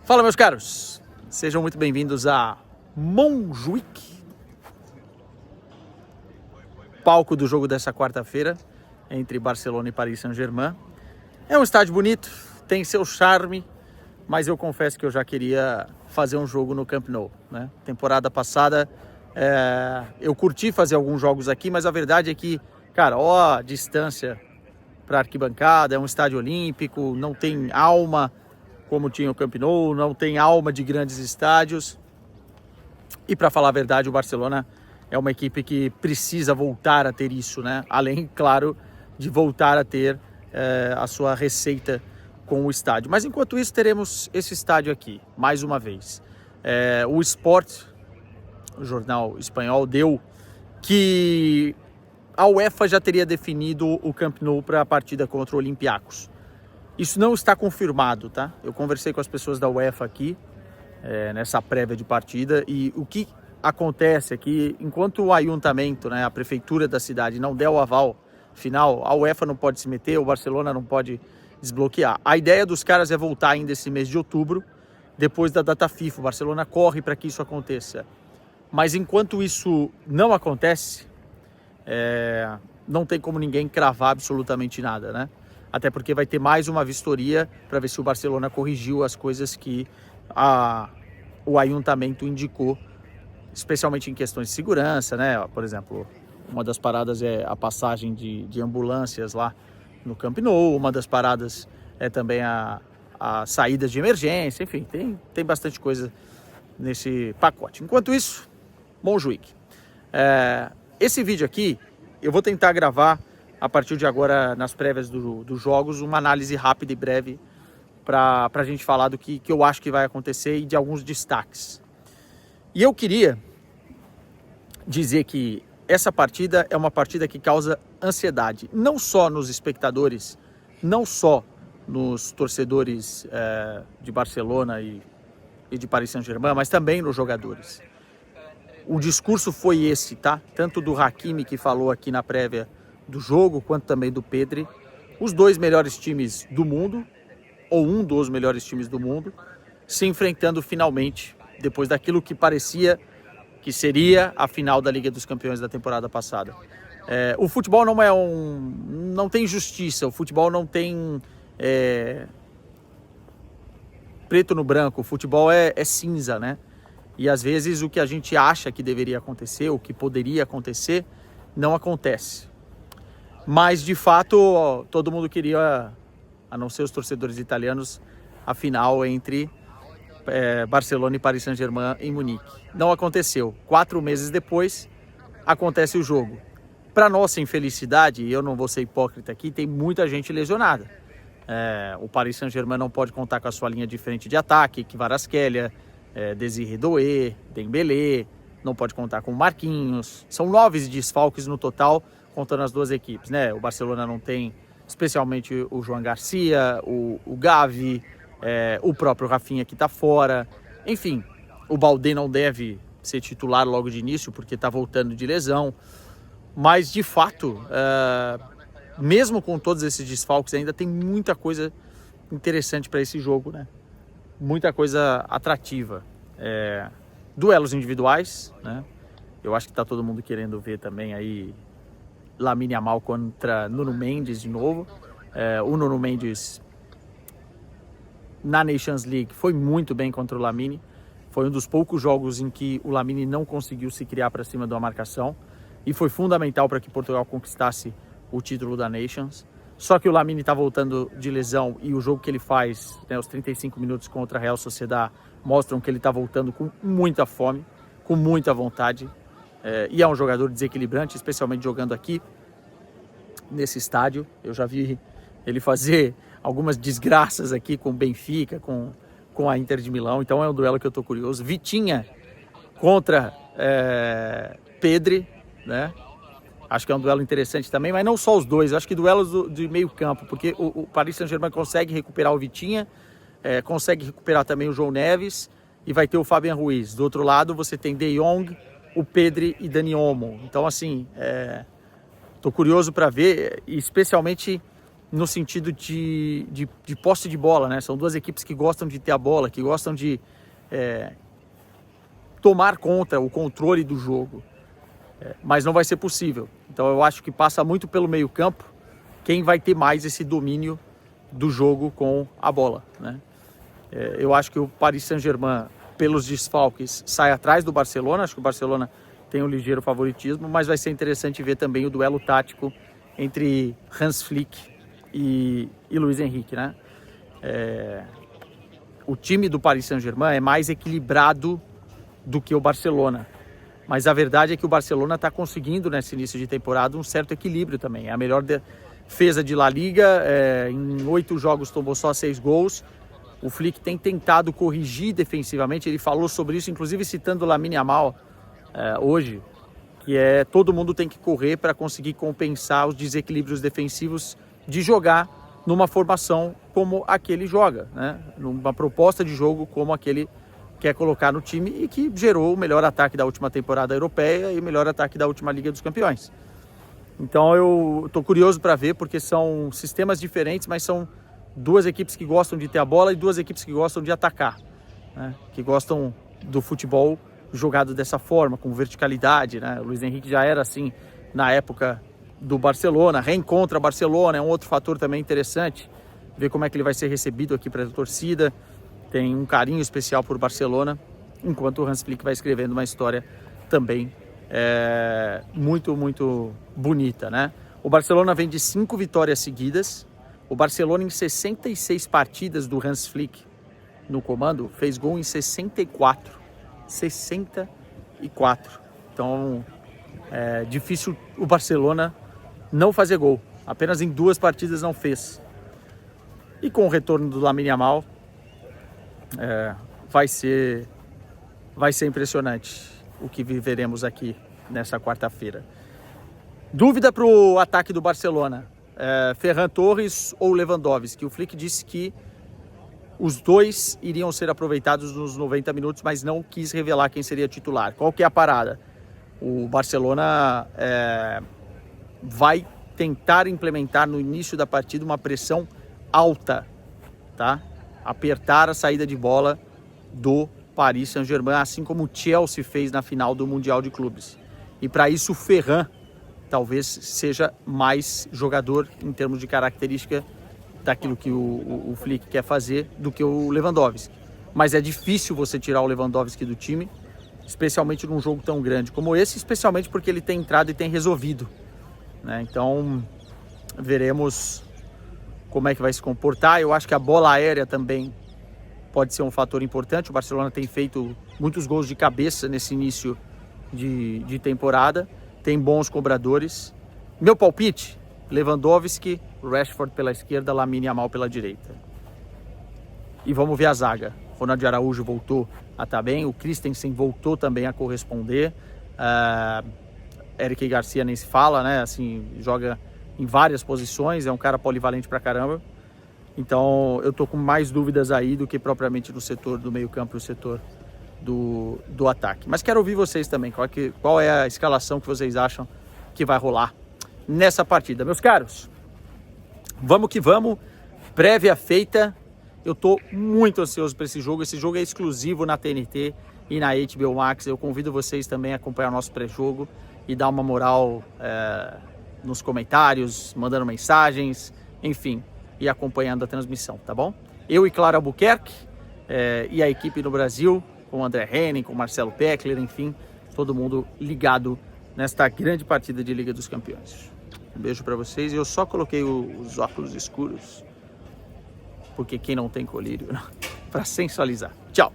Fala, meus caros, sejam muito bem-vindos a Montjuic, palco do jogo dessa quarta-feira entre Barcelona e Paris Saint-Germain. É um estádio bonito, tem seu charme, mas eu confesso que eu já queria fazer um jogo no Camp Nou, né? Temporada passada eu curti fazer alguns jogos aqui, mas a verdade é que, cara, a distância para arquibancada, é um estádio olímpico, não tem alma como tinha o Camp Nou, não tem alma de grandes estádios. E para falar a verdade, o Barcelona é uma equipe que precisa voltar a ter isso, né? Além, claro, de voltar a ter a sua receita com o estádio. Mas enquanto isso, teremos esse estádio aqui, mais uma vez. O Sport, o jornal espanhol, deu que a UEFA já teria definido o Camp Nou para a partida contra o Olympiacos. Isso não está confirmado, tá? Eu conversei com as pessoas da UEFA aqui, nessa prévia de partida, e o que acontece é que, enquanto o ayuntamento, né, a prefeitura da cidade, não der o aval final, a UEFA não pode se meter, o Barcelona não pode desbloquear. A ideia dos caras é voltar ainda esse mês de outubro, depois da data FIFA. O Barcelona corre para que isso aconteça. Mas enquanto isso não acontece, não tem como ninguém cravar absolutamente nada, né? Até porque vai ter mais uma vistoria para ver se o Barcelona corrigiu as coisas que o ayuntamento indicou, especialmente em questões de segurança, né? Por exemplo, uma das paradas é a passagem de ambulâncias lá no Camp Nou, uma das paradas é também a saídas de emergência, enfim, tem bastante coisa nesse pacote. Enquanto isso, Montjuic. Esse vídeo aqui, eu vou tentar gravar a partir de agora, nas prévias dos jogos, uma análise rápida e breve para a gente falar do que eu acho que vai acontecer e de alguns destaques. E eu queria dizer que essa partida é uma partida que causa ansiedade, não só nos espectadores, não só nos torcedores de Barcelona e de Paris Saint-Germain, mas também nos jogadores. O discurso foi esse, tá? Tanto do Hakimi, que falou aqui na prévia do jogo, quanto também do Pedri, os dois melhores times do mundo, ou um dos melhores times do mundo, se enfrentando finalmente, depois daquilo que parecia que seria a final da Liga dos Campeões da temporada passada. O futebol não tem justiça, o futebol não tem preto no branco, o futebol é cinza, né? E às vezes o que a gente acha que deveria acontecer, o que poderia acontecer, não acontece. Mas, de fato, todo mundo queria, a não ser os torcedores italianos, a final entre Barcelona e Paris Saint-Germain em Munique. Não aconteceu. 4 meses depois, acontece o jogo. Para nossa infelicidade, e eu não vou ser hipócrita aqui, tem muita gente lesionada. O Paris Saint-Germain não pode contar com a sua linha de frente de ataque, Kvaratskhelia, Désiré Doué, Dembélé, não pode contar com Marquinhos. São 9 desfalques no total, contando as duas equipes, né? O Barcelona não tem, especialmente o João Garcia, o Gavi, o próprio Rafinha que está fora. Enfim, o Baldé não deve ser titular logo de início, porque está voltando de lesão. Mas, de fato, mesmo com todos esses desfalques, ainda tem muita coisa interessante para esse jogo, né? Muita coisa atrativa. Duelos individuais, né? Eu acho que está todo mundo querendo ver também aí Lamine Yamal contra Nuno Mendes de novo. O Nuno Mendes na Nations League foi muito bem contra o Lamine. Foi um dos poucos jogos em que o Lamine não conseguiu se criar para cima de uma marcação e foi fundamental para que Portugal conquistasse o título da Nations. Só que o Lamine está voltando de lesão e o jogo que ele faz, né, os 35 minutos contra a Real Sociedad, mostram que ele está voltando com muita fome, com muita vontade. E é um jogador desequilibrante, especialmente jogando aqui nesse estádio. Eu já vi ele fazer algumas desgraças aqui com o Benfica, com a Inter de Milão. Então é um duelo que eu estou curioso. Vitinha contra Pedri, né? Acho que é um duelo interessante também, mas não só os dois. Acho que duelos de meio campo, porque o Paris Saint-Germain consegue recuperar o Vitinha, consegue recuperar também o João Neves e vai ter o Fabian Ruiz. Do outro lado você tem De Jong, o Pedri e Dani Olmo. Então, assim, tô curioso para ver, especialmente no sentido de posse de bola, né? São duas equipes que gostam de ter a bola, que gostam de tomar conta, o controle do jogo. Mas não vai ser possível. Então eu acho que passa muito pelo meio campo quem vai ter mais esse domínio do jogo com a bola, né? Eu acho que o Paris Saint-Germain, pelos desfalques, sai atrás do Barcelona. Acho que o Barcelona tem um ligeiro favoritismo, mas vai ser interessante ver também o duelo tático entre Hans Flick e Luis Henrique, né? O time do Paris Saint-Germain é mais equilibrado do que o Barcelona, mas a verdade é que o Barcelona está conseguindo nesse início de temporada um certo equilíbrio também. É a melhor defesa de La Liga, em 8 jogos tomou só 6 gols. O Flick tem tentado corrigir defensivamente, ele falou sobre isso, inclusive citando o Lamine Yamal hoje, que todo mundo tem que correr para conseguir compensar os desequilíbrios defensivos de jogar numa formação como aquele joga, né? Numa proposta de jogo como aquele quer colocar no time e que gerou o melhor ataque da última temporada europeia e o melhor ataque da última Liga dos Campeões. Então eu estou curioso para ver, porque são sistemas diferentes, mas são duas equipes que gostam de ter a bola e duas equipes que gostam de atacar, né? Que gostam do futebol jogado dessa forma, com verticalidade, né? O Luis Henrique já era assim na época do Barcelona, reencontra Barcelona, é um outro fator também interessante, ver como é que ele vai ser recebido aqui para a torcida. Tem um carinho especial por Barcelona, enquanto o Hans Flick vai escrevendo uma história também muito, muito bonita, né? O Barcelona vem de 5 vitórias seguidas. O Barcelona, em 66 partidas do Hans Flick no comando, fez gol em 64. 64. Então, é difícil o Barcelona não fazer gol. Apenas em 2 partidas não fez. E com o retorno do Lamine Yamal, vai ser impressionante o que viveremos aqui nessa quarta-feira. Dúvida para o ataque do Barcelona: Ferran Torres ou Lewandowski? O Flick disse que os dois iriam ser aproveitados nos 90 minutos, mas não quis revelar quem seria titular. Qual que é a parada? O Barcelona vai tentar implementar no início da partida uma pressão alta, tá? Apertar a saída de bola do Paris Saint-Germain, assim como o Chelsea fez na final do Mundial de Clubes. E para isso o Ferran talvez seja mais jogador em termos de característica daquilo que o Flick quer fazer do que o Lewandowski. Mas é difícil você tirar o Lewandowski do time, especialmente num jogo tão grande como esse, especialmente porque ele tem entrado e tem resolvido, né? Então veremos como é que vai se comportar. Eu acho que a bola aérea também pode ser um fator importante. O Barcelona tem feito muitos gols de cabeça nesse início de temporada, tem bons cobradores. Meu palpite: Lewandowski, Rashford pela esquerda, Lamine Yamal pela direita. E vamos ver a zaga. Ronald Araújo voltou a estar bem, o Christensen voltou também a corresponder. Eric Garcia nem se fala, né? Assim, joga em várias posições, é um cara polivalente pra caramba. Então eu tô com mais dúvidas aí do que propriamente no setor do meio campo e o setor do ataque. Mas quero ouvir vocês também, qual é a escalação que vocês acham que vai rolar nessa partida. Meus caros, vamos que vamos, prévia feita. Eu tô muito ansioso para esse jogo é exclusivo na TNT e na HBO Max. Eu convido vocês também a acompanhar o nosso pré-jogo e dar uma moral nos comentários, mandando mensagens, enfim, e acompanhando a transmissão, tá bom? Eu e Clara Albuquerque e a equipe no Brasil, com o André Henning, com o Marcelo Peckler, enfim, todo mundo ligado nesta grande partida de Liga dos Campeões. Um beijo para vocês. Eu só coloquei os óculos escuros, porque quem não tem colírio, para sensualizar. Tchau!